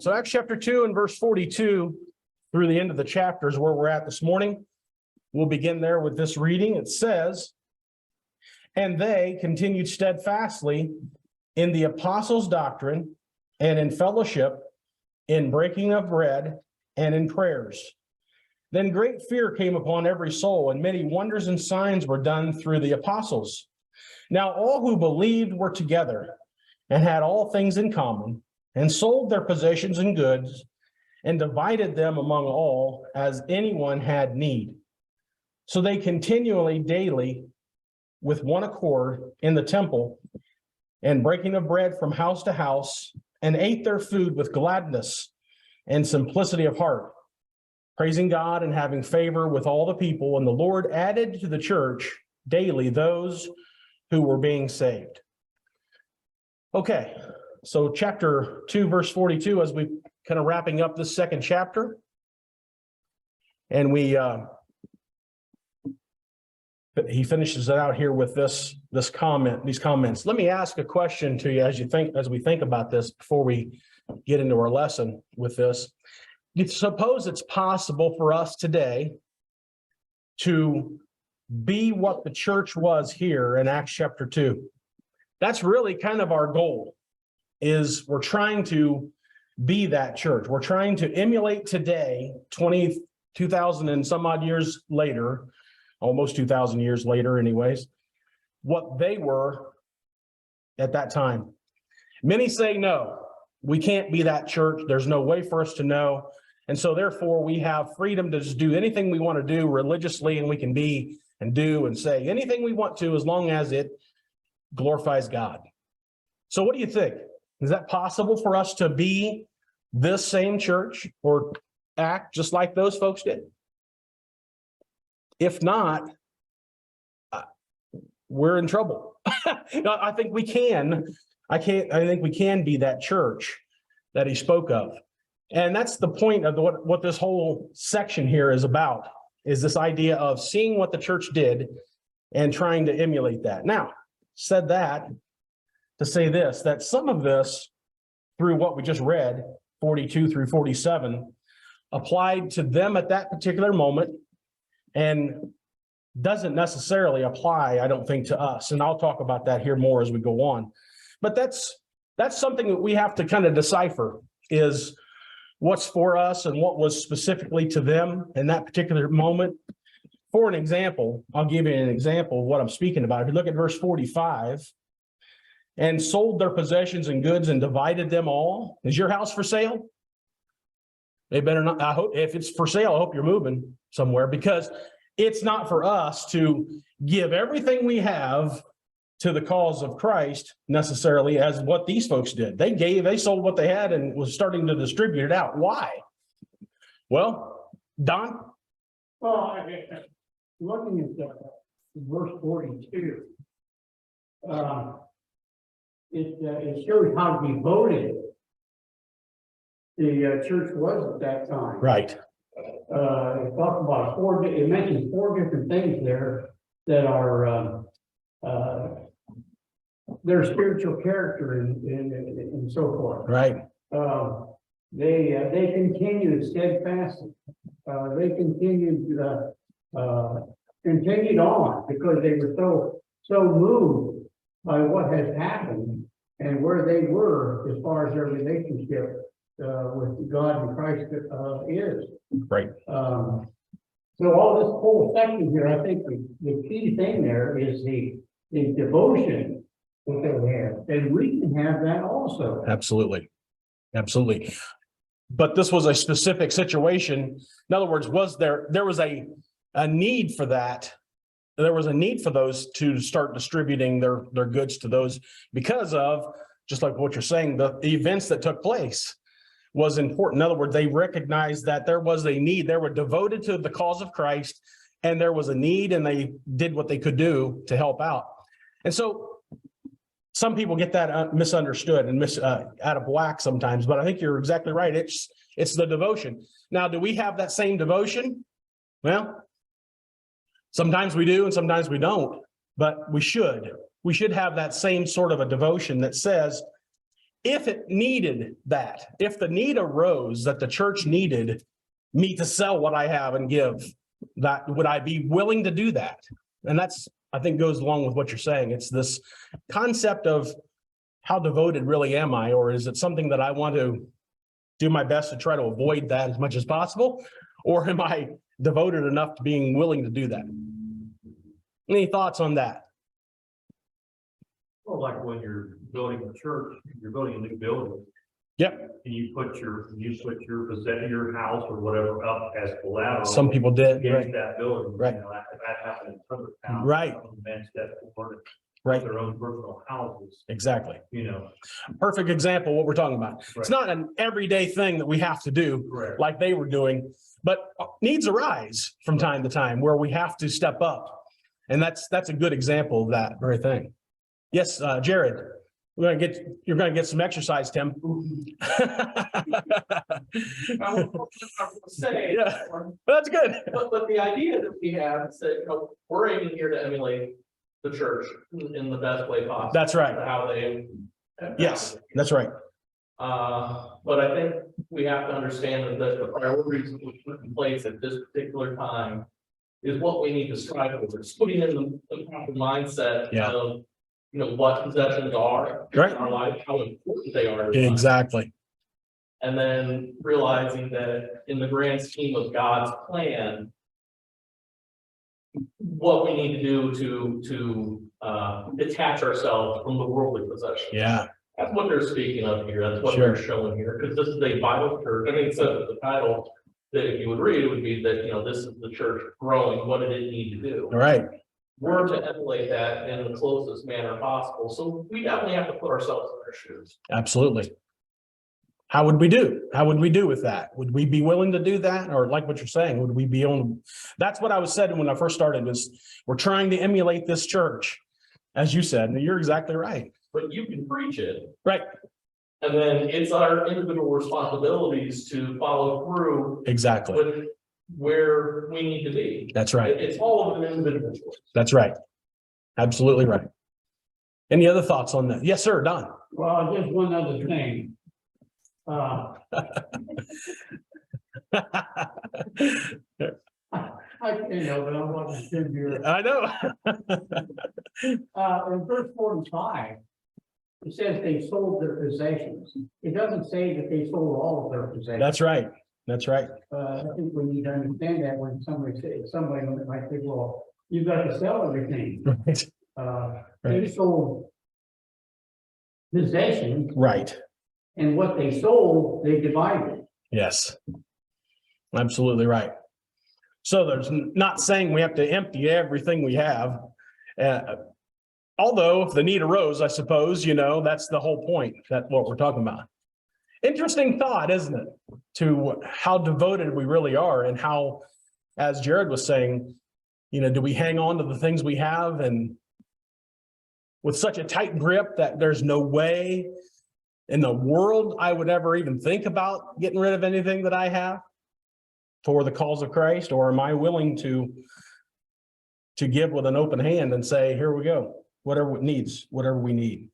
So Acts chapter 2 and verse 42 through the end of the chapter is where we're at this morning. We'll begin there with this reading. It says, "And they continued steadfastly in the apostles' doctrine and in fellowship, in breaking of bread and in prayers. Then great fear came upon every soul, and many wonders and signs were done through the apostles. Now all who believed were together and had all things in common, and sold their possessions and goods, and divided them among all as anyone had need. So they continually daily with one accord in the temple, and breaking of bread from house to house, and ate their food with gladness and simplicity of heart, praising God and having favor with all the people. And the Lord added to the church daily those who were being saved." Okay, so chapter 2, verse 42, as we kind of wrapping up this second chapter. And he finishes it out here with these comments. Let me ask a question to you as we think about this before we get into our lesson with this. You suppose it's possible for us today to be what the church was here in Acts chapter 2? That's really kind of our goal, is we're trying to be that church. We're trying to emulate today, 2,000 and some odd years later, almost 2,000 years later anyways, what they were at that time. Many say, no, we can't be that church. There's no way for us to know. And so therefore we have freedom to just do anything we want to do religiously, and we can be and do and say anything we want to as long as it glorifies God. So what do you think? Is that possible for us to be this same church or act just like those folks did? If not, we're in trouble. I think we can. I think we can be that church that he spoke of. And that's the point of what this whole section here is about, is this idea of seeing what the church did and trying to emulate that. Now, said that to say this, that some of this, through what we just read, 42 through 47, applied to them at that particular moment and doesn't necessarily apply, I don't think, to us. And I'll talk about that here more as we go on. But that's something that we have to kind of decipher, is what's for us and what was specifically to them in that particular moment. For an example, I'll give you an example of what I'm speaking about. If you look at verse 45, "And sold their possessions and goods and divided them all." Is your house for sale? They better not. I hope if it's for sale, I hope you're moving somewhere, because it's not for us to give everything we have to the cause of Christ necessarily, as what these folks did. They sold what they had and was starting to distribute it out. Why? Well, Don? Well, looking at verse 42, it shows how devoted the church was at that time. Right. It talks about it mentions 4 different things there that are their spiritual character and so forth. Right. They continued steadfastly. They continued on because they were so moved by what has happened and where they were as far as their relationship with God and Christ is. Right. So all this whole section here, I think the key thing there is the devotion that they have, and we can have that also. Absolutely. Absolutely. But this was a specific situation. In other words, there was a need for that. There was a need for those to start distributing their goods to those, because of, just like what you're saying, the events that took place was important. In other words, they recognized that there was a need. They were devoted to the cause of Christ, and there was a need, and they did what they could do to help out. And so some people get that misunderstood and out of whack sometimes, but I think you're exactly right. It's the devotion. Now, do we have that same devotion? Well, sometimes we do and sometimes we don't, but we should have that same sort of a devotion that says, if it needed that, if the need arose that the church needed me to sell what I have and give, that would I be willing to do that? And that's, I think, goes along with what you're saying. It's this concept of how devoted really am I, or is it something that I want to do my best to try to avoid that as much as possible? Or am I devoted enough to being willing to do that? Any thoughts on that? Well, like when you're building a church, you're building a new building. Yep. And you put your your house or whatever up as collateral. Some people did, against right? that building. Right. You know, that happened in other towns. Right. Some men stepped forward and Right. built their own personal houses, Exactly. you know. Perfect example of what we're talking about. It's Right. not an everyday thing that we have to do Correct. like they were doing, but needs arise from time to time where we have to step up. And that's a good example of that very thing. Yes, Jared, you're gonna get some exercise, Tim. Say, Yeah. That's good. but the idea that we have is that, you know, we're aiming here to emulate the church in the best way possible. That's right. How they. Yes, that's right. But I think we have to understand that the priorities that we put in place at this particular time is what we need to strive for. It's putting in the proper mindset Yeah. of, you know, what possessions are Right. in our life, how important they are. to us. Exactly. And then realizing that in the grand scheme of God's plan, what we need to do to detach ourselves from the worldly possession. Yeah, That's what they're speaking of here. That's what Sure. they're showing here, because this is a Bible church. I mean, it says the title that if you would read, it would be that, you know, this is the church growing. What did it need to do? all right. We're to emulate that in the closest manner possible. So we definitely have to put ourselves in their shoes. Absolutely. How would we do? How would we do with that? Would we be willing to do that? Or like what you're saying, would we be on? That's what I was saying when I first started was we're trying to emulate this church. As you said, and you're exactly right. But you can preach it. Right. And then it's our individual responsibilities to follow through Exactly. with where we need to be. That's right. It's all of an individual choice. That's right. Absolutely right. Any other thoughts on that? Yes, sir, Don. Well, just one other thing. You know, but I wasn't sitting here. I know. In verse 45, it says they sold their possessions. It doesn't say that they sold all of their possessions. That's right. That's right. I think we need to understand that when somebody might say, well, you've got to sell everything. They sold possessions, Right. and what they sold, they divided. Yes. Absolutely right. So there's not saying we have to empty everything we have. Although if the need arose, I suppose, you know, that's the whole point, that what we're talking about. Interesting thought, isn't it? To how devoted we really are and how, as Jared was saying, you know, do we hang on to the things we have and with such a tight grip that there's no way in the world I would ever even think about getting rid of anything that I have for the cause of Christ? Or am I willing to give with an open hand and say, here we go, whatever it needs, whatever we need.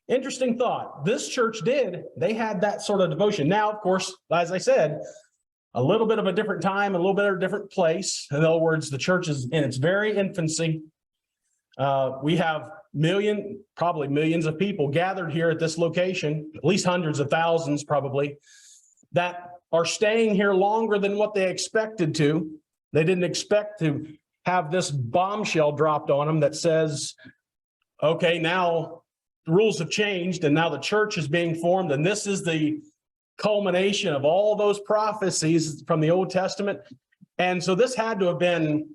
Interesting thought. This church did. They had that sort of devotion. Now, of course, as I said, a little bit of a different time, a little bit of a different place. In other words, the church is in its very infancy. We have probably millions of people gathered here at this location, at least hundreds of thousands probably, that are staying here longer than what they expected to. They didn't expect to have this bombshell dropped on them that says, okay, now the rules have changed and now the church is being formed, and this is the culmination of all those prophecies from the Old Testament. And so this had to have been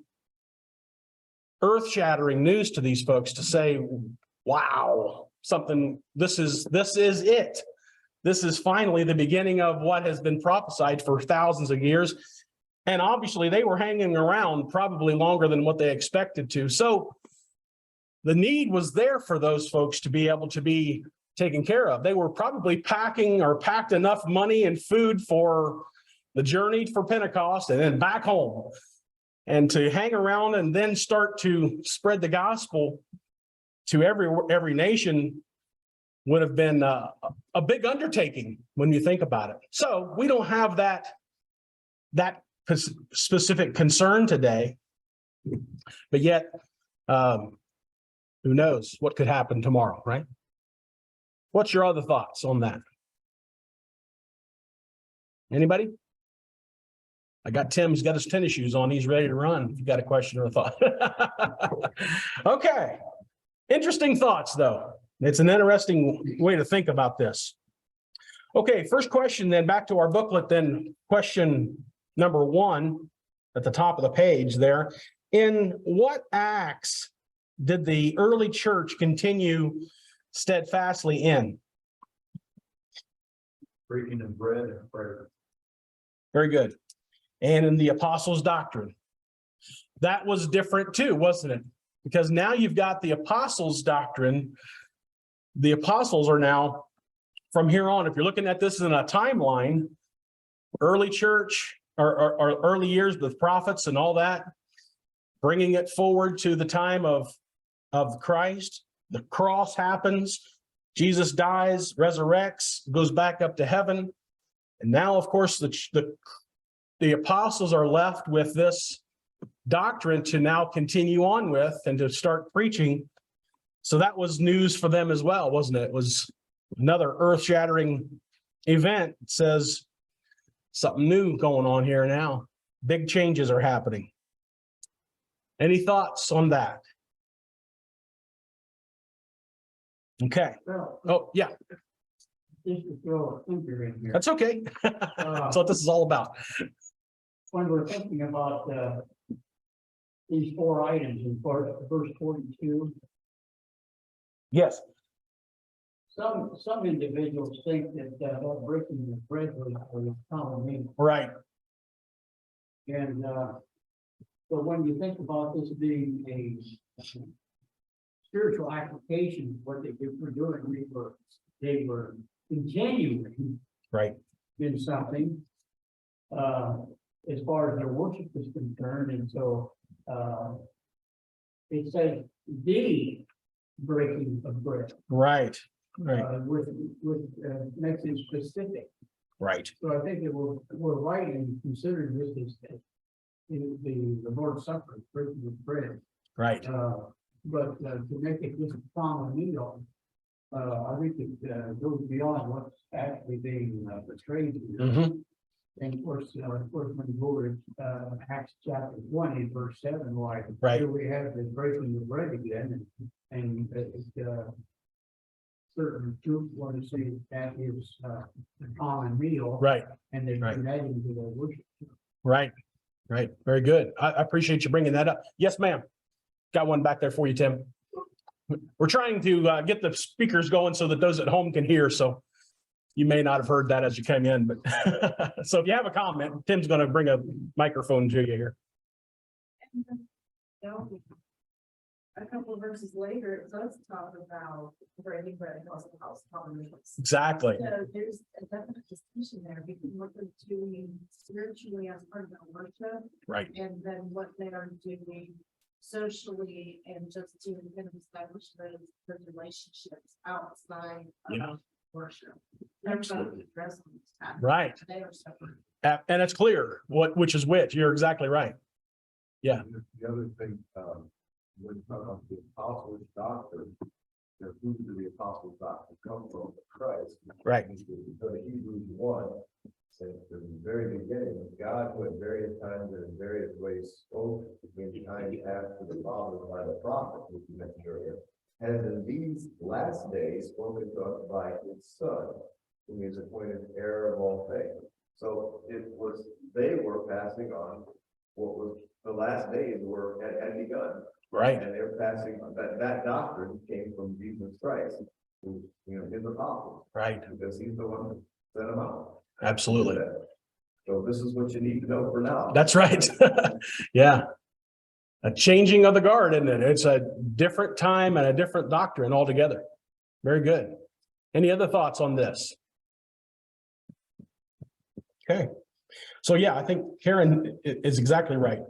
earth-shattering news to these folks to say, wow, this is it. This is finally the beginning of what has been prophesied for thousands of years. And obviously they were hanging around probably longer than what they expected to. So the need was there for those folks to be able to be taken care of. They were probably packed enough money and food for the journey for Pentecost and then back home. And to hang around and then start to spread the gospel to every nation would have been a big undertaking when you think about it. So we don't have that specific concern today, but yet, who knows what could happen tomorrow, right? What's your other thoughts on that? Anybody? I got Tim's got his tennis shoes on. He's ready to run. If you got a question or a thought. Okay. Interesting thoughts, though. It's an interesting way to think about this. Okay, first question, then back to our booklet, then question number 1 at the top of the page there. In what acts did the early church continue steadfastly in? Breaking of bread and prayer. Very good. And in the apostles' doctrine. That was different too, wasn't it? Because now you've got the apostles' doctrine. The apostles are now, from here on, if you're looking at this in a timeline, early church or early years with prophets and all that, bringing it forward to the time of Christ, the cross happens, Jesus dies, resurrects, goes back up to heaven. And now, of course, the apostles are left with this doctrine to now continue on with and to start preaching. So that was news for them as well, wasn't it? It was another earth-shattering event. It says something new going on here now. Big changes are happening. Any thoughts on that? Okay. Well, Oh, yeah, just to throw a finger in here. that's okay. That's what this is all about. When we're thinking about these 4 items in verse 42, Yes. some individuals think that that breaking the bread was common meal. Right. And so when you think about this being a spiritual application, what they were doing, they were continuing Right. in something as far as their worship is concerned. And so it says the breaking of bread, Right. Right. with makes it specific. Right. So I think that we're right in considering this as the Lord's Supper, breaking of bread. Right. But to make it just a common meal, I think it goes beyond what's actually being portrayed here. Mhm. And of course, when you go to Acts chapter 20, verse 7, why Right. here we have the breaking of bread again, and certain groups want to say that is a common meal, Right. and they're Right. adding to their worship. Right. Right. Very good. I appreciate you bringing that up. Yes, ma'am. Got one back there for you, Tim. We're trying to get the speakers going so that those at home can hear. So you may not have heard that as you came in, but so if you have a comment, Tim's going to bring a microphone to you here. A couple of verses later, it does talk about breaking bread across the house common meals. Exactly. So there's a definite distinction there between what they're doing spiritually as part of their worship, Right. and then what they are doing socially and just to kind of establish those relationships outside Yeah. of worship. Everybody addressing this time. Right. They are separate. And it's clear which is which. You're exactly right. Yeah. The other thing, when talking about the apostles' doctrine, who do the apostles' doctrine come from? Christ. Right. So Hebrews 1 says from the very beginning, God, who at various times and in various ways spoke in time after the fathers by the prophet, which you mentioned earlier, has in these last days spoken to us by his Son, whom he is appointed heir of all things. So they were passing on what was the last days had begun. Right. And they're passing on that doctrine came from Jesus Christ, who, his apostles, Right. because he's the one that sent them out. Absolutely. So this is what you need to know for now. That's right. Yeah. A changing of the guard, isn't it? It's a different time and a different doctrine altogether. Very good. Any other thoughts on this? Okay. So yeah, I think Karen is exactly right.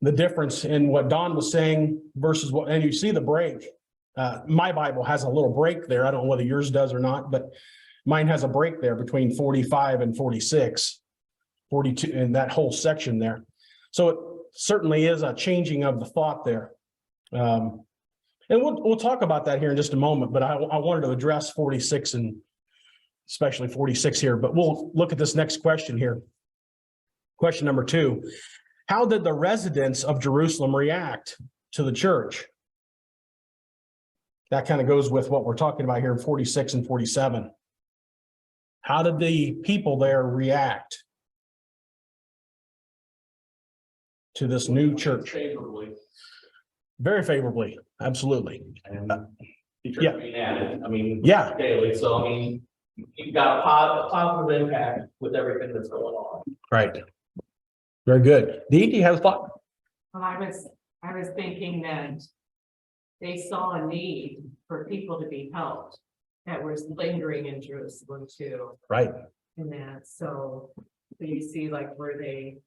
The difference in what Don was saying versus and you see the break My Bible has a little break there. I don't know whether yours does or not, but mine has a break there between 45 and 46, 42, and that whole section there. So it certainly is a changing of the thought there. And we'll talk about that here in just a moment, but I wanted to address 46 and especially 46 here, but we'll look at this next question here. Question number 2, how did the residents of Jerusalem react to the church? That kind of goes with what we're talking about here in 46 and 47. How did the people there react to this new church? Favorably. Very favorably, absolutely. And the Yeah. church being added, I mean. Yeah. Daily, so I mean, you've got a positive impact with everything that's going on. Right. Very good. Dee, do you have a thought? Well, I was thinking that they saw a need for people to be helped that was lingering in Jerusalem too. Right. And that, so you see like where they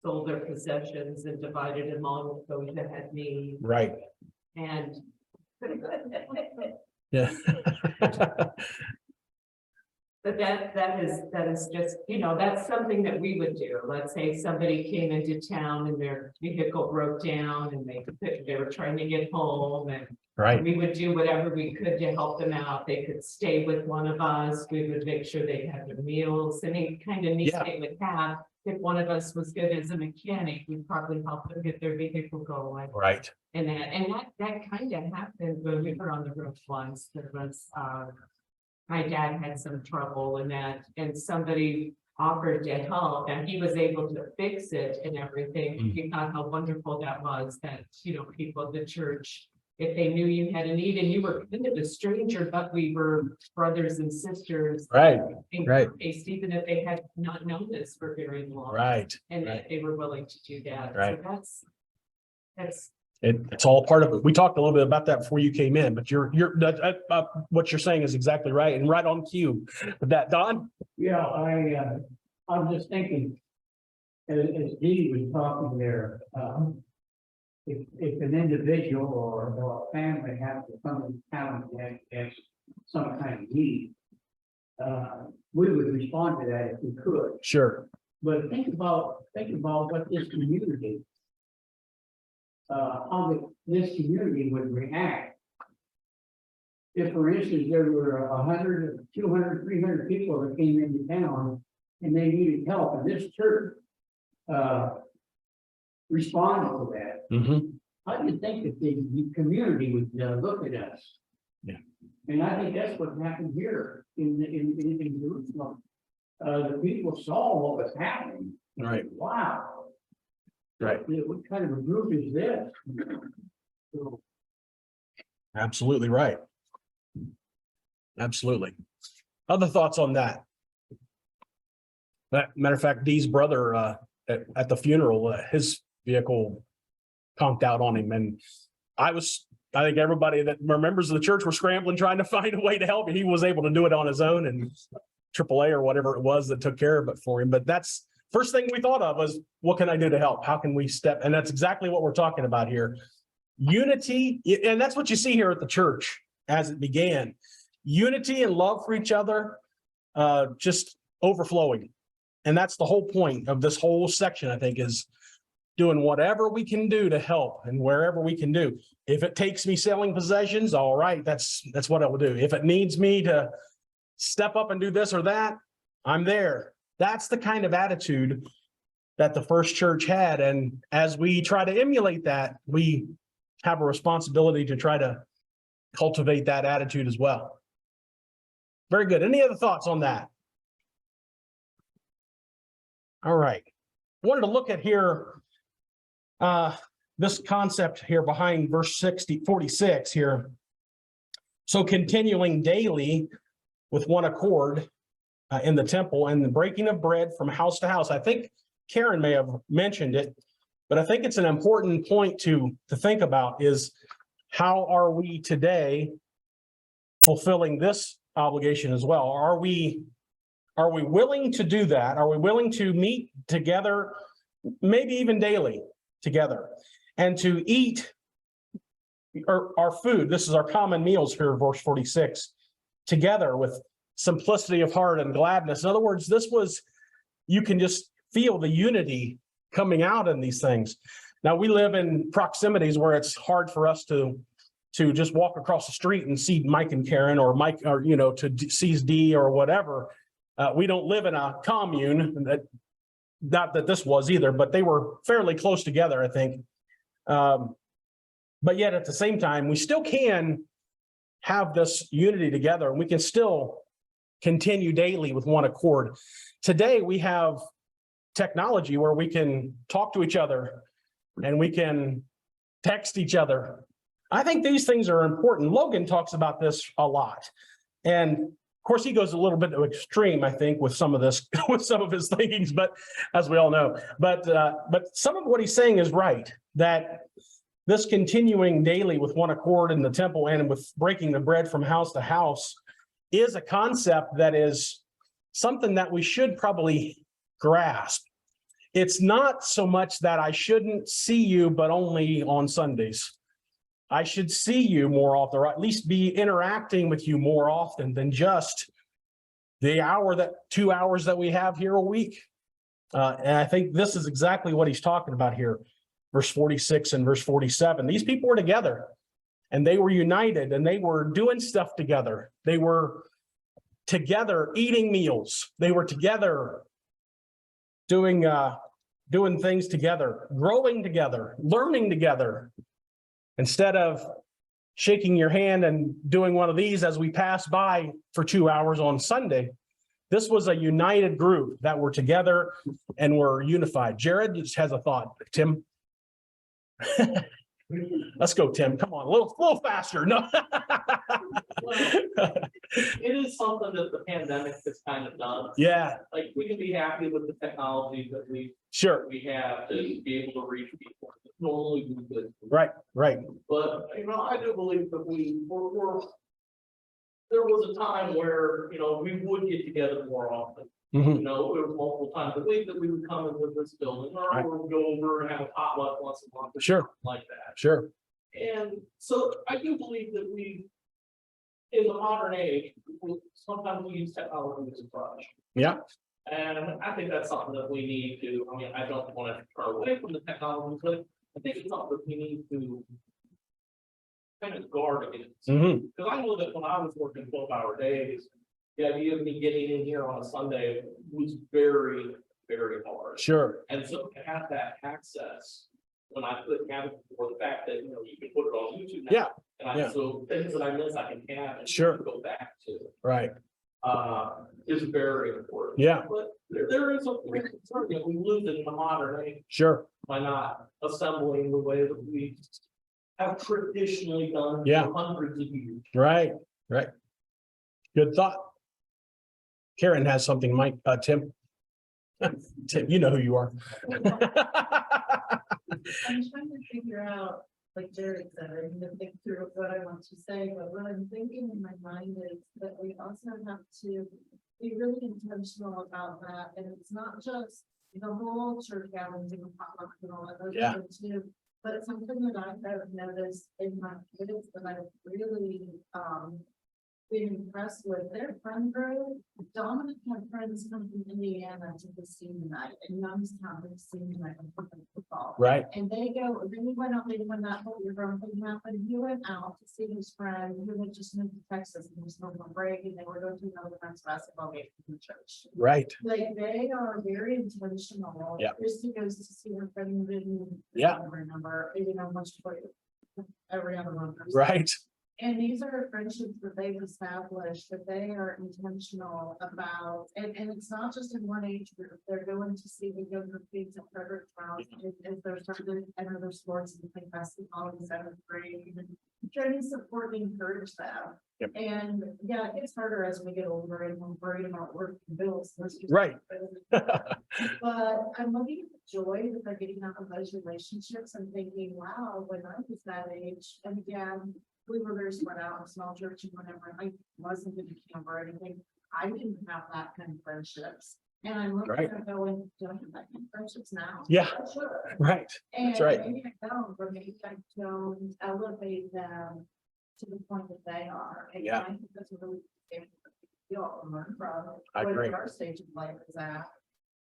sold their possessions and divided among those that had need Right. and. Yeah. But that is just, that's something that we would do. Let's say somebody came into town and their vehicle broke down and they were trying to get home, and Right. we would do whatever we could to help them out. They could stay with one of us. We would make sure they had their meals, any kind of needs Yeah. they would have. If one of us was good as a mechanic, we'd probably help them get their vehicle going. Right. And that kind of happened when we were on the road once. There was, my dad had some trouble in that, and somebody offered to help, and he was able to fix it and everything. Mm. He thought how wonderful that was, that, people at the church, if they knew you had a need and you were kind of a stranger, but we were brothers and sisters. Right. In Right. case, even if they had not known this for very long. Right. And right. that they were willing to do that. Right. So that's. It's all part of it. We talked a little bit about that before you came in, but what you're saying is exactly right and right on cue with that. Don? Yeah, I'm just thinking, as Dee was talking there, if an individual or a family has to come to town and has some kind of need, we would respond to that if we could. Sure. But think about what this community, how this community would react. If, for instance, there were 100, 200, 300 people that came into town and they needed help, and this church responded to that, Mm-hmm. how do you think that the community would look at us? Yeah. And I think that's what happened here in Jerusalem. The people saw what was happening. Right. Wow. Right. What kind of a group is this? So, Absolutely right. Absolutely. Other thoughts on that? Matter of fact, Dee's brother at the funeral, his vehicle conked out on him, and I think everybody that were members of the church were scrambling trying to find a way to help him. He was able to do it on his own, and AAA or whatever it was that took care of it for him. But that's first thing we thought of was, what can I do to help? How can we step? And that's exactly what we're talking about here. Unity, and that's what you see here at the church as it began. Unity and love for each other, just overflowing. And that's the whole point of this whole section, I think, is doing whatever we can do to help and wherever we can do. If it takes me selling possessions, all right, that's what I will do. If it needs me to step up and do this or that, I'm there. That's the kind of attitude that the first church had. And as we try to emulate that, we have a responsibility to try to cultivate that attitude as well. Very good. Any other thoughts on that? All right. I wanted to look at here, this concept here behind verse 46 here. So continuing daily with one accord in the temple and the breaking of bread from house to house. I think Karen may have mentioned it, but I think it's an important point to think about is, how are we today fulfilling this obligation as well? Are we willing to do that? Are we willing to meet together, maybe even daily together, and to eat our food, this is our common meals here, verse 46, together with simplicity of heart and gladness. In other words, this was, you can just feel the unity coming out in these things. Now, we live in proximities where it's hard for us to just walk across the street and see Mike and Karen, or Mike, or, to seize D or whatever. We don't live in a commune, not that this was either, but they were fairly close together, I think. But yet at the same time, we still can have this unity together, and we can still continue daily with one accord. Today, we have technology where we can talk to each other and we can text each other. I think these things are important. Logan talks about this a lot. And of course, he goes a little bit to extreme, I think, with some of this, with some of his thinkings, but as we all know, but some of what he's saying is right, that this continuing daily with one accord in the temple and with breaking the bread from house to house is a concept that is something that we should probably grasp. It's not so much that I shouldn't see you, but only on Sundays. I should see you more often, or at least be interacting with you more often than just the 2 hours that we have here a week. And I think this is exactly what he's talking about here. Verse 46 and verse 47. These people were together and they were united and they were doing stuff together. They were together eating meals. They were together doing things together, growing together, learning together. Instead of shaking your hand and doing one of these as we pass by for 2 hours on Sunday, this was a united group that were together and were unified. Jared just has a thought. Tim? Let's go, Tim. Come on, a little faster. No. It is something that the pandemic has kind of done. Yeah, Like, we can be happy with the technology that sure. we have to be able to reach people. Normally we could, Right. but I do believe that there was a time where, we would get together more often. Mhm. There was multiple times a week that we would come into this building, or Right. we would go over and have a potluck once a month. Or Sure. something like that. Sure. And so I do believe that in the modern age, sometimes we use technology as a crutch. Yeah. And I think that's something that we need to, I don't want to turn away from the technology, but I think it's something that we need to kind of guard against. Mhm. Because I know that when I was working 12-hour days, the idea of me getting in here on a Sunday was very, very hard. Sure. And so to have that access, when I couldn't have it before, the fact that, you can put it on YouTube now. Yeah. And Yeah. so things that I miss, I can have and Sure. go back to, Right. is very important. Yeah. But there is a concern that we lose it in the modern age Sure. by not assembling the way that we have traditionally done Yeah. for hundreds of years. Right. Good thought. Karen has something, Mike, Tim. Tim, you know who you are. I'm trying to figure out, like Jared said, I need to think through what I want to say, but what I'm thinking in my mind is that we also have to be really intentional about that, and it's not just the whole church gatherings and potlucks and all that, those Yeah. things too, but something that I have noticed in my kids that I've really, been impressed with their friend group. Dominic had friends come from Indiana to the senior night, and Youngstown to the senior night of football. Right. And then we went out there when that whole year round thing happened. He went out to see his friend who had just moved to Texas and was home on break, and they were going to another friend's basketball game in the church. Right. Like, they are very intentional. Yeah. Christy goes to see her friend in. Yeah. I don't remember, much for every other one. Right. And these are friendships that they've established, that they are intentional about, and it's not just in one age group, they're going to see the younger kids at Fredericktown, if they're starting to enter their sports and play basketball in 7th grade, and trying to support and encourage them. Yep. And yeah, it gets harder as we get older and we're worried about work and bills. Right. But I'm looking at the joy that they're getting out of those relationships and thinking, wow, when I was that age, and again, we were very spread out in a small church, and whenever I wasn't in a camp or anything, I didn't have that kind of friendships. And I'm looking Right. to go and don't have that kind of friendships now. Yeah. I should. Right. And right. maybe I don't, but maybe I don't elevate them to the point that they are. And Yeah. I think that's a really good thing that we all can learn from. I agree. What our stage of life is at,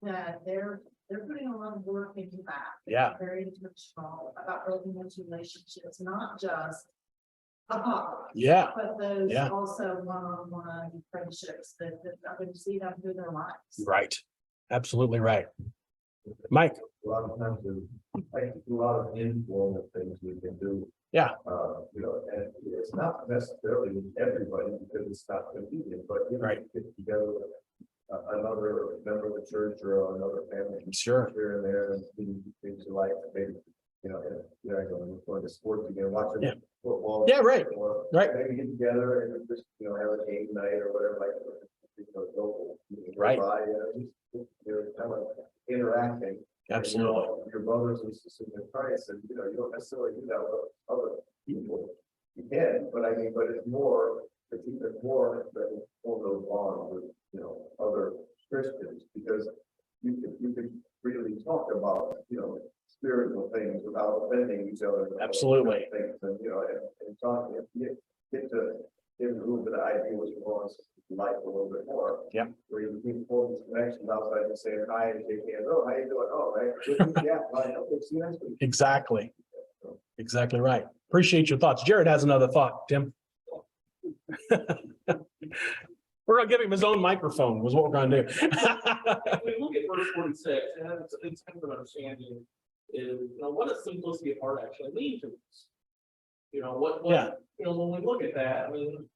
that they're putting a lot of work into that. Yeah. Very intentional about building those relationships, not just a pop, Yeah. but those Yeah. also one-on-one friendships that are going to see them through their lives. Right. Absolutely right. Mike. A lot of times, there's like a lot of informal things we can do. Yeah. And it's not necessarily with everybody because it's not convenient, but you know, Right. get together with another member of the church or another family. Sure. Here and there and do things you like, maybe, going to sports again, watching Yeah. football. Yeah, right. Or Right. maybe get together and just, have a game night or whatever, like. Local. Right. You're kind of interacting. Absolutely. Your brothers and sisters in Christ, and you don't necessarily do that with other people. You can, but I mean, but it's even more than form those bonds with, other Christians, because you can freely talk about, spiritual things without offending each other. Absolutely. Things and, and talking, get to give a little bit of idea what you want like a little bit more. Yep. Where you can form these connections outside just saying hi and shaking hands. Oh, how you doing? Oh, right. Yeah, fine. Okay, see you next week. Exactly. Exactly right. Appreciate your thoughts. Jared has another thought, Tim. We're gonna give him his own microphone, was what we're gonna do. When we look at verse 46, and it's kind of an understanding is, what does simplicity of heart actually mean to us? Yeah. When we look at that, I mean,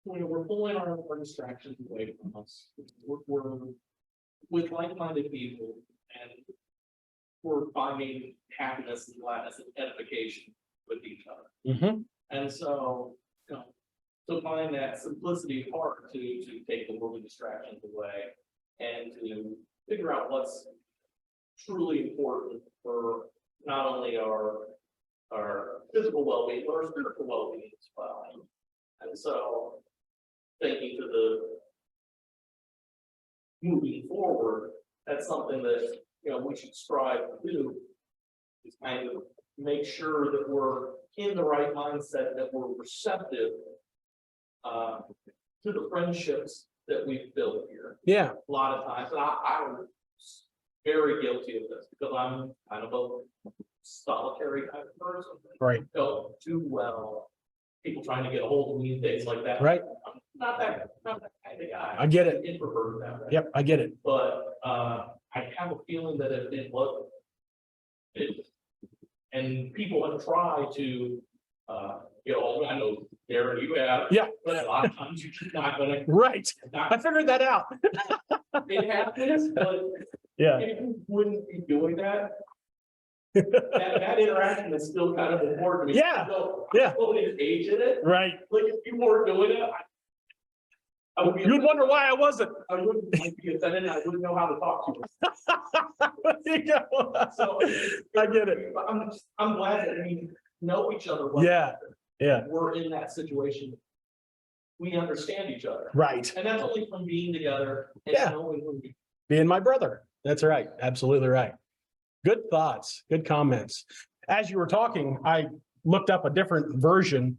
we're pulling our distractions away from us. We're with like-minded people, and we're finding happiness and gladness and edification with each other. Mhm. And so, to find that simplicity of heart to take the worldly distractions away and to figure out what's truly important for not only our physical well-being, but our spiritual well-being as well. And so, thinking to the moving forward, that's something that, we should strive to do, is kind of make sure that we're in the right mindset, that we're receptive to the friendships that we've built here. Yeah. A lot of times, and I'm very guilty of this because I'm kind of a solitary kind of person. Right. Don't do well. People trying to get a hold of me and things like that. Right. I'm not that kind of guy. I get it. Introvert that way. Yep, I get it. But I have a feeling that it was. And people have tried to I know, Darren, you have. Yeah. But a lot of times you're just not gonna. Right. I figured that out. It happens, but Yeah. if you wouldn't be doing that. That interaction is still kind of important to me. Yeah. So, Yeah. I fully engage in it. Right. Like if you weren't doing it, I would be. You'd wonder why I wasn't. I wouldn't be offended, and I wouldn't know how to talk to you. There you go. So I get it. I'm glad that we know each other. well. Yeah. Yeah. We're in that situation. We understand each other. Right. And that's only from being together. And Yeah. knowing when we. Being my brother. That's right. Absolutely right. Good thoughts, good comments. As you were talking, I looked up a different version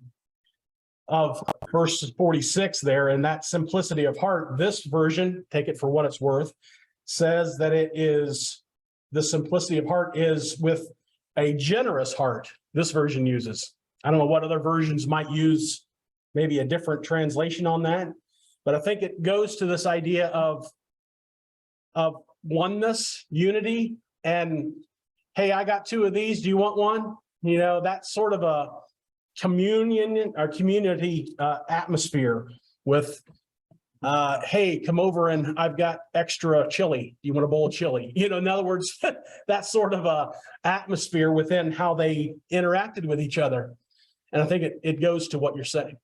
of verse 46 there, and that simplicity of heart. This version, take it for what it's worth, says that the simplicity of heart is with a generous heart. This version uses. I don't know what other versions might use, maybe a different translation on that, but I think it goes to this idea of oneness, unity, and hey, I got 2 of these. Do you want one? That's sort of a communion or community atmosphere with, hey, come over and I've got extra chili. Do you want a bowl of chili? In other words, that sort of a atmosphere within how they interacted with each other. And I think it goes to what you're saying.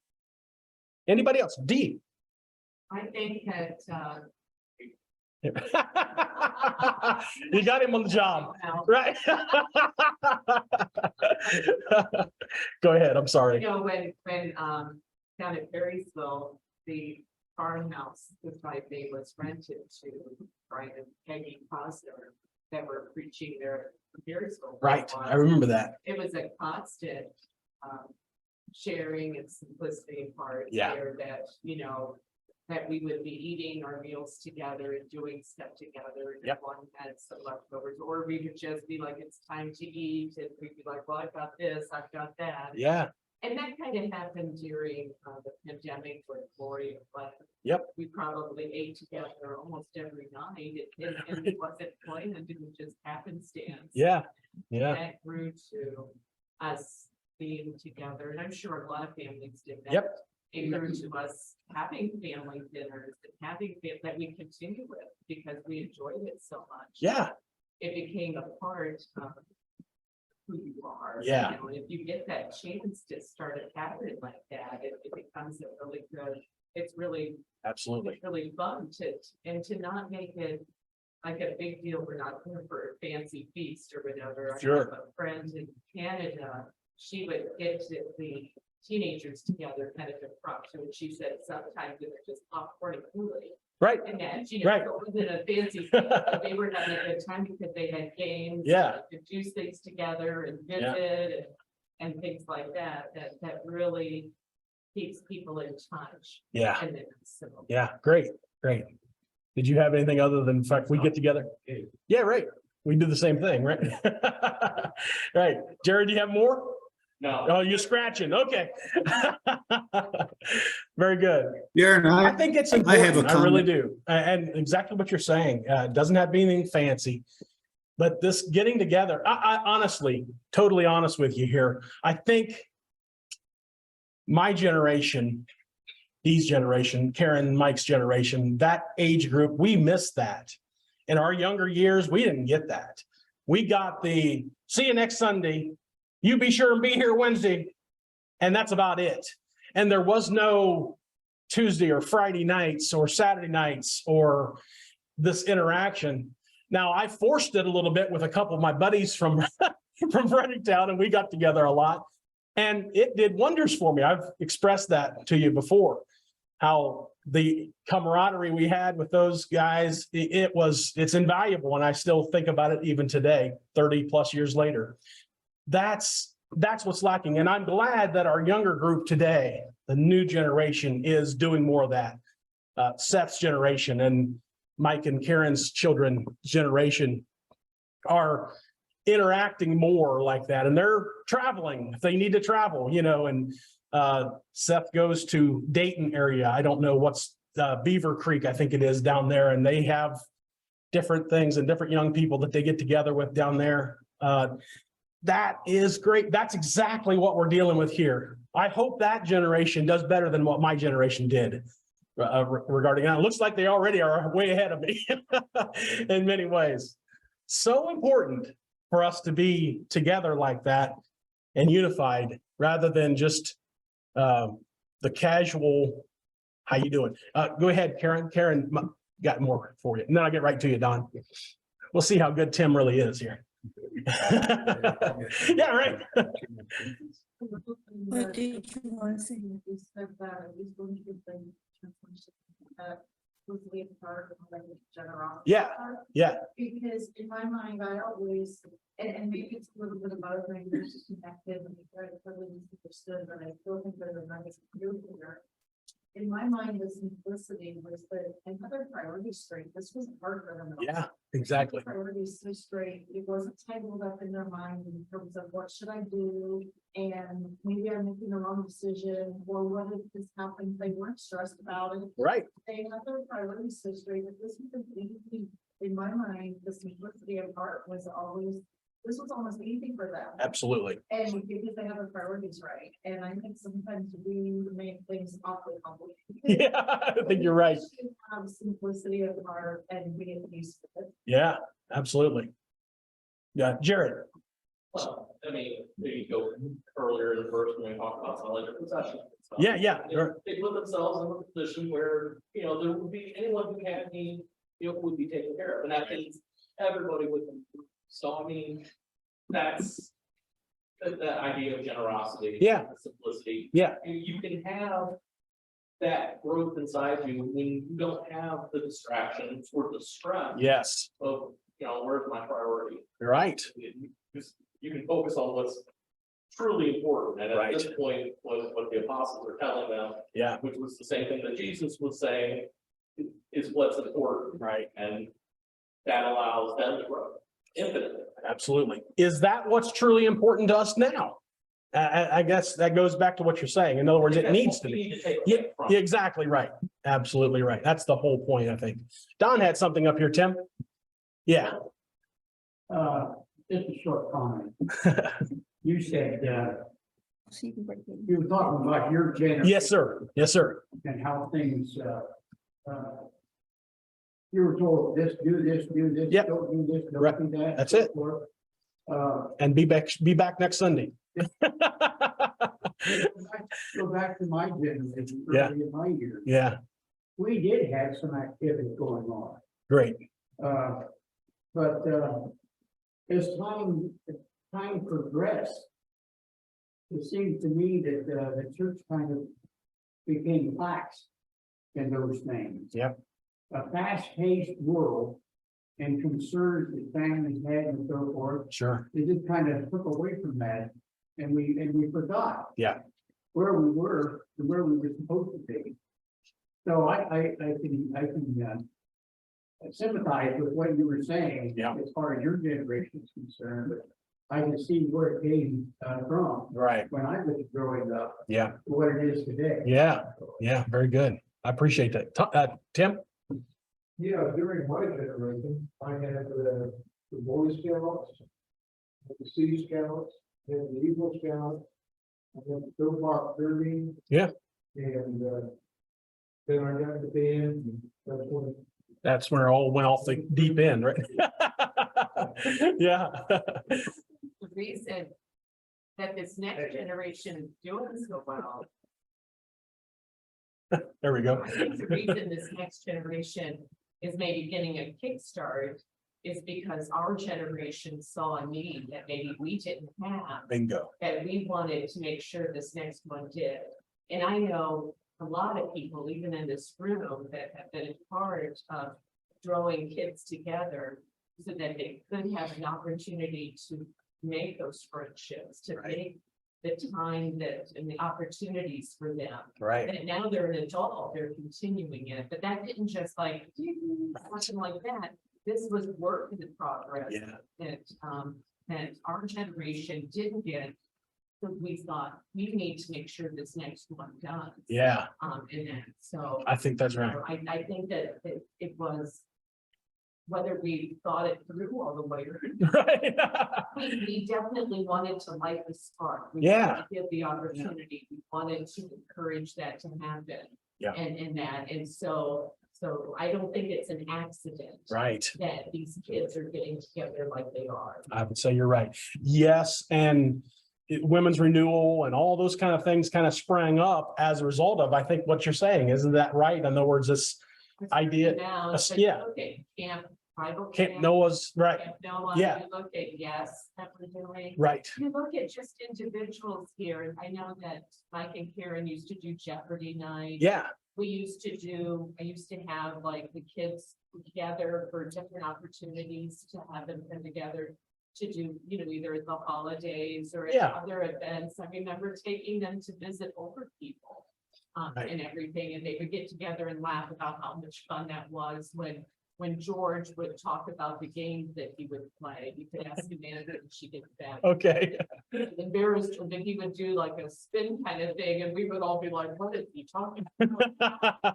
Anybody else? D. I think that, You got him on the job, right? Go ahead. I'm sorry. when, down at Perrysville, the farmhouse, the 5 day was rented to Brian and Peggy Posner that were preaching their Marysville. Right. I remember that. It was a constant, sharing and simplicity part Yeah. there that, you know, that we would be eating our meals together and doing stuff together. And Yep. if one had some leftovers, or we would just be like, it's time to eat, and we'd be like, well, I've got this, I've got that. Yeah. And that kind of happened during the pandemic with Gloria, but. Yep. We probably ate together almost every night, and it wasn't planned, it was just happenstance. Yeah. Yeah. That grew to us being together, and I'm sure a lot of families did that. Yep. It grew to us having family dinners and having that we continue with because we enjoyed it so much. Yeah. It became a part of who you are. Yeah. You know, and if you get that chance to start a pattern like that, it becomes a really good, it's really Absolutely. really fun to not make it like a big deal. We're not going for a fancy feast or whatever. Sure. I have a friend in Canada, she would get the teenagers together kind of impromptu, and she said sometimes it was just popcorn and Kool-Aid. Right. And that, you know, Right. it wasn't a fancy feast, but they were having a good time because they had games. Yeah. and could do things together and visit and things like that, that really keeps people in touch. Yeah. And then so. Yeah. Great. Great. Did you have anything other than the fact we get together? Yeah, right. We do the same thing, right? Right. Jared, do you have more? No. Oh, you're scratching. Okay. Very good. Darren, I think it's I have a important. I really comment. do. And exactly what you're saying. It doesn't have to be anything fancy. But this getting together, I honestly, totally honest with you here. I think my generation, Dee's generation, Karen, Mike's generation, that age group, we missed that. In our younger years, we didn't get that. We got the see you next Sunday. You be sure and be here Wednesday. And that's about it. And there was no Tuesday or Friday nights or Saturday nights or this interaction. Now I forced it a little bit with a couple of my buddies from Fredericktown, and we got together a lot. And it did wonders for me. I've expressed that to you before, how the camaraderie we had with those guys, it's invaluable. And I still think about it even today, 30 plus years later. That's what's lacking. And I'm glad that our younger group today, the new generation, is doing more of that. Seth's generation and Mike and Karen's children generation are interacting more like that, and they're traveling if they need to travel, you know, and Seth goes to Dayton area. I don't know what's Beaver Creek, I think it is down there, and they have different things and different young people that they get together with down there. That is great. That's exactly what we're dealing with here. I hope that generation does better than what my generation did regarding that. It looks like they already are way ahead of me in many ways. So important for us to be together like that and unified rather than just the casual, how you doing? Go ahead, Karen. Karen got more for you. And then I'll get right to you, Don. We'll see how good Tim really is here. Yeah, right. What did you want to say? You said that he's going to give them was the part of the generosity. Yeah, yeah. Because in my mind, I always, and maybe it's a little bit about being connected and totally misunderstood, but I still think there's a nice view here. In my mind, the simplicity was that another priority straight. This was hard for them. Yeah, exactly. Priorities so straight. It wasn't tangled up in their mind in terms of what should I do? And maybe I'm making the wrong decision, or what if this happens? They weren't stressed about it. Right. They had their priorities so straight that this was completely, in my mind, the simplicity of heart was always, this was almost easy for them. Absolutely. And because they have their priorities right. And I think sometimes we make things awfully complicated. Yeah, I think you're right. We should have simplicity of heart and be at peace with it. Yeah, absolutely. Yeah, Jared. Well, I mean, maybe go earlier in the first when we talked about solid possession. Yeah, yeah. They put themselves in a position where, you know, there would be anyone who had need, you know, would be taken care of, and that means everybody would. So I mean, that's the idea of generosity. Yeah. Simplicity. Yeah. You can have that growth inside you when you don't have the distractions or the stress Yes, of, where's my priority? you're right. You can focus on what's truly important. And Right. at this point, what the apostles are telling them, Yeah, which was the same thing that Jesus was saying, is what's important. right. And that allows them to grow infinitely. Absolutely. Is that what's truly important to us now? I guess that goes back to what you're saying. In other words, it needs to be. Yeah, yeah, exactly right. Absolutely right. That's the whole point, I think. Don had something up here, Tim. Yeah. Just a short comment. You said, you were talking about your generation. Yes, sir. Yes, sir. And how things, you were told this, do this, Yep. don't do this, Right. don't do that. That's it. And be back next Sunday. Go back to my generation, Yeah. early in my years. Yeah, We did have some activity going on. great. But as time progressed, it seemed to me that the church kind of became lax in those things. Yep. A fast-paced world and concerns that families had and so forth, Sure. they just kind of took away from that. And we forgot. Yeah. Where we were and where we were supposed to be. So I can sympathize with what you were saying. Yeah. As far as your generation is concerned, but I can see where it came from Right. when I was growing up, Yeah. to what it is today. Yeah. Yeah. Very good. I appreciate that. Tim? Yeah, during my generation, I had the Boy Scouts, the Sea Scouts, and the Eagle Scouts, and then the Field Park Derby. Yeah. And then I got the band, and that's when That's where it all went off the deep end, right? Yeah. The reason that this next generation is doing so well, There we go. I think the reason this next generation is maybe getting a kickstart is because our generation saw a need that maybe we didn't have, Bingo. that we wanted to make sure this next one did. And I know a lot of people, even in this room, that have been a part of drawing kids together so that they could have an opportunity to make those friendships, to Right. make the time that and the opportunities for them. Right. And now they're an adult, they're continuing it, but that didn't just like, something like that. This was work in progress. Yeah. And our generation didn't get. So we thought, we need to make sure this next one does. Yeah. And then, so. I think that's right. I think that it was. Whether we thought it through all the way, Right. we definitely wanted to light the spark. We Yeah. wanted to give the opportunity, we wanted to encourage that to happen. Yeah. And so I don't think it's an accident. Right. That these kids are getting together like they are. I would say you're right. Yes, and women's renewal and all those kind of things kind of sprang up as a result of, I think, what you're saying. Isn't that right? In other words, this idea, Now, but yeah. okay, Bible Camp camp, Noah's, right, Camp Noah, Yeah. you look at, yes, that we're doing. right. You look at just individuals here, and I know that Mike and Karen used to do Jeopardy night. Yeah, I used to have like the kids together for different opportunities to have them come together to do, either at the holidays or at Yeah. other events. I remember taking them to visit older people. Right. And everything, and they would get together and laugh about how much fun that was when George would talk about the games that he would play. You could ask Amanda and she did that. okay. Embarrassed, and then he would do like a spin kind of thing, and we would all be like, what is he talking about?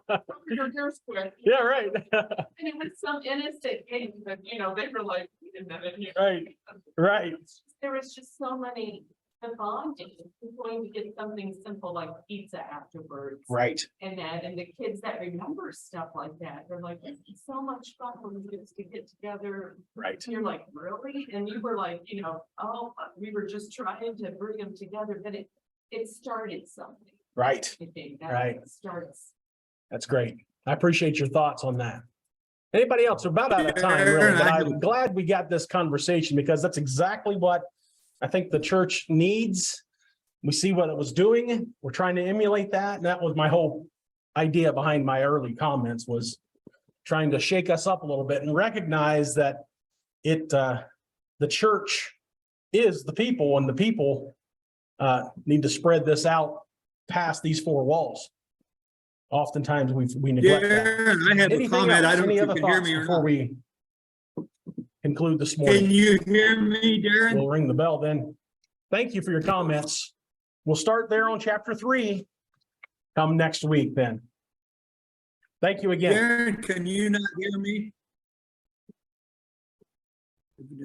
You're square. Yeah, right. And it was some innocent game, but they were like, wait a minute. Right. There was just so many, the bonding, going to get something simple like pizza afterwards. Right. And the kids that remember stuff like that, they're like, it's so much fun when we get together. Right. You're like, really? And you were like, oh, we were just trying to bring them together, but it started something. Right. I think Right. that starts. That's great. I appreciate your thoughts on that. Anybody else? We're about out of time, really, but I'm glad we got this conversation because that's exactly what I think the church needs. We see what it was doing. We're trying to emulate that. And that was my whole idea behind my early comments was trying to shake us up a little bit and recognize that the church is the people, and the people need to spread this out past these four walls. Oftentimes we neglect that. Darren, I have a Anything comment. I else? don't know Any if you other can hear thoughts me or before not. we conclude this Can morning? you hear me, Darren? We'll ring the bell then. Thank you for your comments. We'll start there on chapter 3. Come next week then. Thank you again. Darren, can you not hear me?